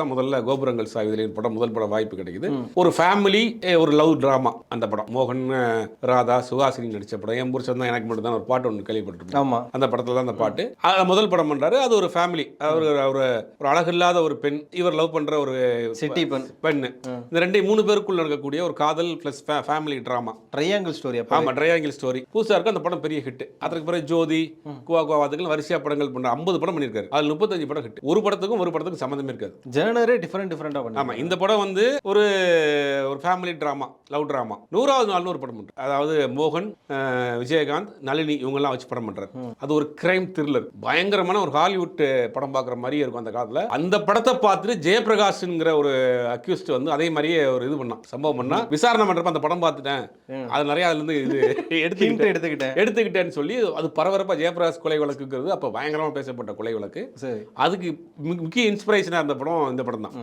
தான் முதல்ல கோபுரங்கள் சாய்வதில் படம் முதல் படம் வாய்ப்பு கிடைக்குது. ஒரு ஃபேமிலி ஒரு லவ் டிராமா அந்த படம். மோகன், ராதா, சுஹாசினி நடிச்ச படம். என் புருஷன் தான் எனக்கு மட்டும் தான் ஒரு பாட்டு ஒன்று கேள்விப்பட்டிருப்பேன். ஆமா. அந்த படத்துல தான் அந்த பாட்டு. முதல் படம் பண்றாரு. அது ஒரு ஃபேமிலி. ஒரு அழகில்லாத ஒரு பெண், இவர் லவ் பண்ற ஒரு சிட்டி பெண். இந்த ரெண்டு 3 பேருக்குள்ள நடக்கக்கூடிய ஒரு காதல் plus family drama. Triangle story. ஆமா, ட்ரையாங்கிள் ஸ்டோரி. புதுசா இருக்கு. அந்த படம் பெரிய ஹிட். அதுக்கு பிறகு ஜோதி, குவா குவாவாதுகள் வரிசையா படங்கள் பண்ற 50 படம் பண்ணிருக்காரு. அதுல 35 படம் ஹிட். ஒரு படத்துக்கும் சம்பந்தமே இருக்காது. ஜேர்னரே டிஃபரெண்டா பண்ணி. ஆமா, இந்த படம் ஒரு ஃபேமிலி டிராமா, லவ் டிராமா. 100வது நாள்னு ஒரு படம் பண்றாரு. அதாவது மோகன், விஜயகாந்த், நளினி இவங்கெல்லாம் வச்சு படம் பண்றாரு. அது ஒரு கிரைம் த்ரில்லர். பயங்கரமான ஒரு ஹாலிவுட் படம் பார்க்குற மாதிரியே இருக்கும் அந்த காலத்துல. அந்த படத்தை பார்த்துட்டு ஜெயபிரகாஷ்ங்கிற ஒரு அக்யூஸ்ட் வந்து அதே மாதிரியே ஒரு இது பண்ணான், சம்பவம் பண்ணா. விசாரணை பண்றப்ப அந்த படம் பார்த்துட்டேன், அது நிறைய அதுல இருந்து இது எடுத்துக்கிட்டேன்னு சொல்லி அது பரபரப்பா ஜெயபிரகாஷ் கொலை வழக்குங்கிறது அப்ப பயங்கரமா பேசப்பட்ட கொலை வழக்கு. அதுக்கு முக்கிய இன்ஸ்பிரேஷனா இருந்த படம் இந்த படம் தான்.